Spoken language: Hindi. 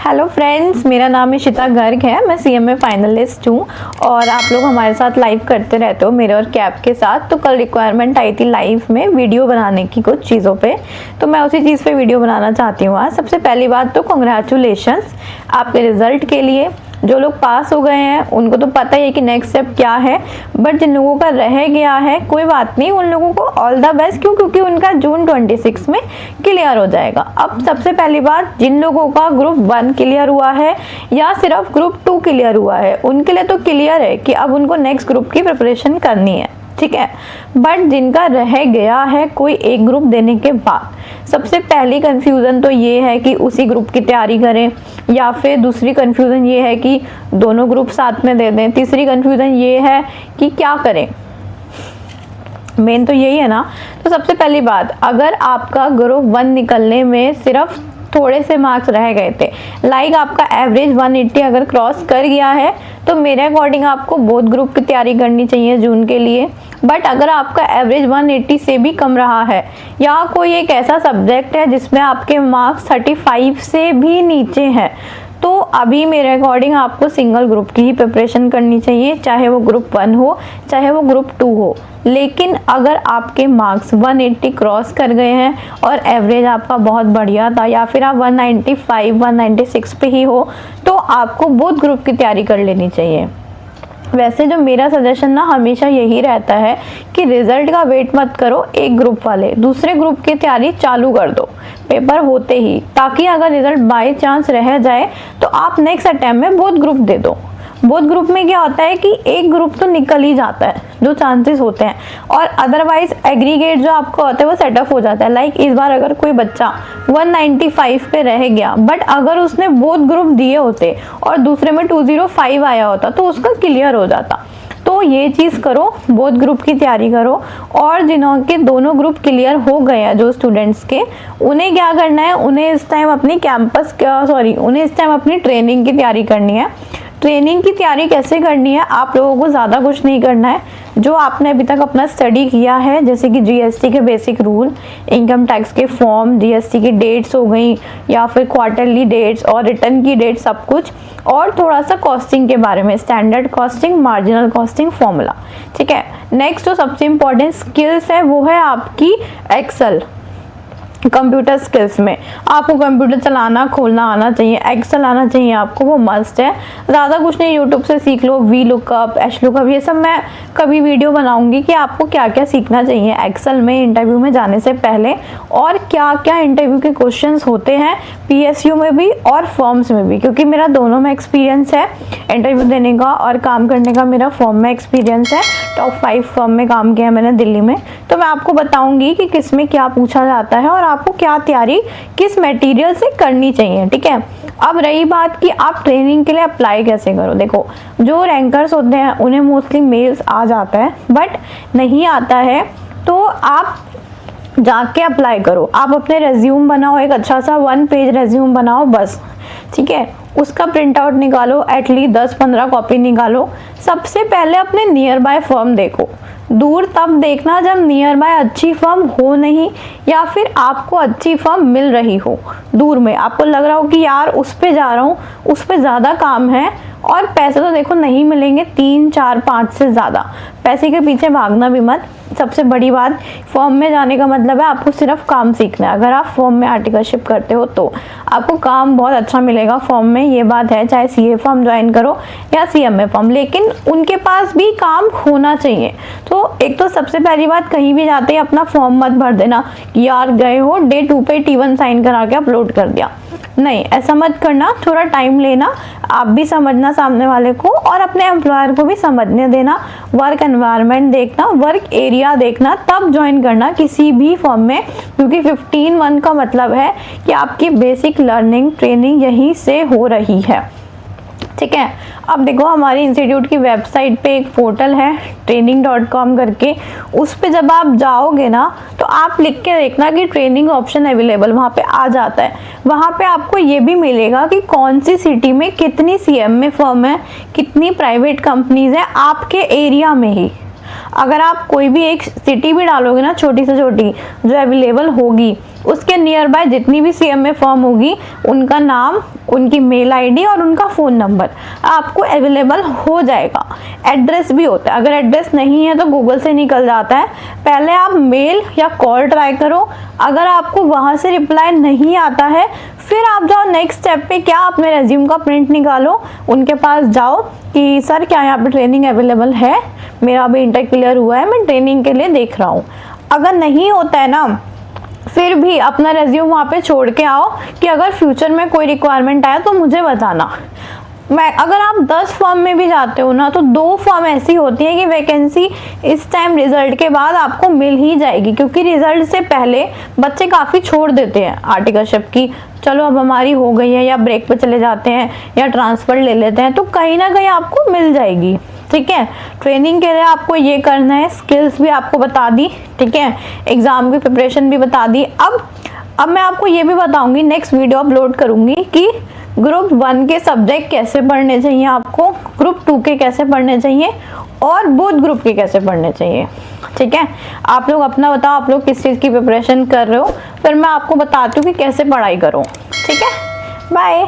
हेलो फ्रेंड्स, मेरा नाम इशिता गर्ग है। मैं सीएमए फाइनलिस्ट हूँ और आप लोग हमारे साथ लाइव करते रहते हो मेरे और कैप के साथ। तो कल रिक्वायरमेंट आई थी लाइव में वीडियो बनाने की कुछ चीज़ों पे, तो मैं उसी चीज़ पे वीडियो बनाना चाहती हूँ आज। सबसे पहली बात तो कॉन्ग्रेचुलेशंस आपके रिजल्ट के लिए। जो लोग पास हो गए हैं उनको तो पता ही है कि नेक्स्ट स्टेप क्या है, बट जिन लोगों का रह गया है कोई बात नहीं, उन लोगों को ऑल द बेस्ट। क्यों? क्योंकि उनका जून 26 में क्लियर हो जाएगा। अब सबसे पहली बात, जिन लोगों का ग्रुप 1 क्लियर हुआ है या सिर्फ ग्रुप 2 क्लियर हुआ है उनके लिए तो क्लियर है कि अब उनको नेक्स्ट ग्रुप की प्रिपरेशन करनी है, ठीक है। बट जिनका रह गया है कोई एक ग्रुप देने के बाद, सबसे पहली कंफ्यूजन तो ये है कि उसी ग्रुप की तैयारी करें, या फिर दूसरी कंफ्यूजन ये है कि दोनों ग्रुप साथ में दे दें, तीसरी कंफ्यूजन ये है कि क्या करें। मेन तो यही है ना। तो सबसे पहली बात, अगर आपका ग्रुप 1 निकलने में सिर्फ थोड़े से मार्क्स रह गए थे, लाइक आपका एवरेज 180 अगर क्रॉस कर गया है, तो मेरे अकॉर्डिंग आपको बोथ ग्रुप की तैयारी करनी चाहिए जून के लिए। बट अगर आपका एवरेज 180 से भी कम रहा है, या कोई एक ऐसा सब्जेक्ट है जिसमें आपके मार्क्स 35 से भी नीचे हैं, तो अभी मेरे अकॉर्डिंग आपको सिंगल ग्रुप की ही प्रिपरेशन करनी चाहिए, चाहे वो ग्रुप 1 हो चाहे वो ग्रुप 2 हो। लेकिन अगर आपके मार्क्स 180 क्रॉस कर गए हैं और एवरेज आपका बहुत बढ़िया था, या फिर आप 195 196 पे ही हो, तो आपको बोथ ग्रुप की तैयारी कर लेनी चाहिए। वैसे जो मेरा सजेशन ना हमेशा यही रहता है कि रिजल्ट का वेट मत करो, एक ग्रुप वाले दूसरे ग्रुप की तैयारी चालू कर दो पेपर होते ही, ताकि अगर रिजल्ट बाय चांस रह जाए तो आप नेक्स्ट अटेम्प्ट में बोथ ग्रुप दे दो। बोथ ग्रुप में क्या होता है कि एक ग्रुप तो निकल ही जाता है, जो चांसेस होते हैं, और अदरवाइज एग्रीगेट जो आपको होता है वो सेटअप हो जाता है। लाइक इस बार अगर कोई बच्चा 195 पे रह गया, बट अगर उसने बोथ ग्रुप दिए होते और दूसरे में 205 आया होता तो उसका क्लियर हो जाता। तो ये चीज़ करो, बोथ ग्रुप की तैयारी करो। और जिन्हों के दोनों ग्रुप क्लियर हो गए हैं, जो स्टूडेंट्स के, उन्हें क्या करना है, उन्हें इस टाइम अपनी उन्हें इस टाइम अपनी ट्रेनिंग की तैयारी करनी है। ट्रेनिंग की तैयारी कैसे करनी है, आप लोगों को ज़्यादा कुछ नहीं करना है। जो आपने अभी तक अपना स्टडी किया है, जैसे कि जीएसटी के बेसिक रूल, इनकम टैक्स के फॉर्म, जीएसटी की डेट्स हो गई, या फिर क्वार्टरली डेट्स और रिटर्न की डेट, सब कुछ, और थोड़ा सा कॉस्टिंग के बारे में, standard costing, marginal costing, formula, ठीक है। नेक्स्ट जो सबसे इम्पोर्टेंट स्किल्स है वो है आपकी एक्सेल। कंप्यूटर स्किल्स में आपको कंप्यूटर चलाना खोलना आना चाहिए, एक्सेल आना चाहिए आपको, वो मस्ट है। ज़्यादा कुछ नहीं, यूट्यूब से सीख लो, वी लुकअप, एच लुकअप, ये सब मैं कभी वीडियो बनाऊंगी कि आपको क्या क्या सीखना चाहिए एक्सेल में इंटरव्यू में जाने से पहले, और क्या क्या इंटरव्यू के क्वेश्चंस होते हैं पीएसयू में भी और फॉर्म्स में भी, क्योंकि मेरा दोनों में एक्सपीरियंस है, इंटरव्यू देने का और काम करने का मेरा फॉर्म में एक्सपीरियंस है। टॉप 5 फॉर्म में काम किया मैंने दिल्ली में, तो मैं आपको बताऊंगी कि किस में क्या पूछा जाता है और आपको क्या तैयारी किस मटेरियल से करनी चाहिए, ठीक है। अब रही बात कि आप ट्रेनिंग के लिए अप्लाई कैसे करो। देखो, जो रैंकर्स होते हैं उन्हें मोस्टली मेल्स आ जाता है, बट नहीं आता है तो आप जाके अप्लाई करो। आप अपने रेज्यूम बनाओ, एक अच्छा सा 1 पेज रेज्यूम बनाओ बस, ठीक है। उसका प्रिंट आउट निकालो, एटलीस्ट 10-15 कॉपी निकालो। सबसे पहले अपने नियर बाय फर्म देखो। दूर तब देखना जब नियर बाय अच्छी फर्म हो नहीं, या फिर आपको अच्छी फर्म मिल रही हो। दूर में आपको लग रहा हो कि यार उस पे जा रहा हूँ, उस पे ज़्यादा काम है, और पैसे तो देखो नहीं मिलेंगे 3, 4, 5 से ज़्यादा, पैसे के पीछे भागना भी मत। सबसे बड़ी बात, फॉर्म में जाने का मतलब है आपको सिर्फ काम सीखना है। अगर आप फॉर्म में आर्टिकलशिप करते हो तो आपको काम बहुत अच्छा मिलेगा फॉर्म में, ये बात है। चाहे सीए फॉर्म ज्वाइन करो या सीएमए फॉर्म, लेकिन उनके पास भी काम होना चाहिए। तो एक तो सबसे पहली बात, कहीं भी जाते ही अपना फॉर्म मत भर देना कि यार गए हो डे 2 पे T1 साइन करा के अपलोड कर दिया। नहीं, ऐसा मत करना, थोड़ा टाइम लेना, आप भी समझना सामने वाले को और अपने एम्प्लॉयर को भी समझने देना, वर्क एनवायरनमेंट देखना, वर्क एरिया देखना, तब ज्वाइन करना किसी भी फॉर्म में। क्योंकि 15 का मतलब है कि आपकी बेसिक लर्निंग ट्रेनिंग यहीं से हो रही है, ठीक है। अब देखो, हमारे इंस्टीट्यूट की वेबसाइट पे एक पोर्टल है training.com करके, उस पे जब आप जाओगे ना तो आप लिख के देखना कि ट्रेनिंग ऑप्शन अवेलेबल, वहाँ पे आ जाता है। वहाँ पे आपको ये भी मिलेगा कि कौन सी सिटी में कितनी सीएमए फर्म है, कितनी प्राइवेट कंपनीज है आपके एरिया में ही। अगर आप कोई भी एक सिटी भी डालोगे ना, छोटी से छोटी, जो अवेलेबल होगी, उसके नियर बाय जितनी भी CMA फॉर्म होगी उनका नाम, उनकी मेल ID और उनका फ़ोन नंबर आपको अवेलेबल हो जाएगा। एड्रेस भी होता है, अगर एड्रेस नहीं है तो गूगल से निकल जाता है। पहले आप मेल या कॉल ट्राई करो, अगर आपको वहाँ से रिप्लाई नहीं आता है फिर आप जाओ नेक्स्ट स्टेप पे, क्या अपने रेज्यूम का प्रिंट निकालो, उनके पास जाओ कि सर क्या यहाँ पे ट्रेनिंग अवेलेबल है, मेरा अभी इंटर क्लियर हुआ है, मैं ट्रेनिंग के लिए देख रहा हूँ। अगर नहीं होता है ना फिर भी अपना रेज्यूम वहाँ पे छोड़ के आओ कि अगर फ्यूचर में कोई रिक्वायरमेंट आया तो मुझे बताना। मैं अगर आप 10 फॉर्म में भी जाते हो ना तो 2 फॉर्म ऐसी होती है कि वैकेंसी इस टाइम रिजल्ट के बाद आपको मिल ही जाएगी, क्योंकि रिजल्ट से पहले बच्चे काफ़ी छोड़ देते हैं आर्टिकलशिप की, चलो अब हमारी हो गई है, या ब्रेक पे चले जाते हैं या ट्रांसफ़र ले लेते हैं, तो कहीं ना कहीं आपको मिल जाएगी। ठीक है, ट्रेनिंग के लिए आपको ये करना है, स्किल्स भी आपको बता दी, ठीक है, एग्ज़ाम की प्रिपरेशन भी बता दी। अब मैं आपको ये भी बताऊंगी, नेक्स्ट वीडियो अपलोड करूंगी कि ग्रुप 1 के सब्जेक्ट कैसे पढ़ने चाहिए आपको, ग्रुप 2 के कैसे पढ़ने चाहिए और बोथ ग्रुप के कैसे पढ़ने चाहिए। ठीक है, आप लोग अपना बताओ, आप लोग किस चीज़ की प्रिपरेशन कर रहे हो, फिर मैं आपको बताती हूँ कि कैसे पढ़ाई करो। ठीक है, बाय।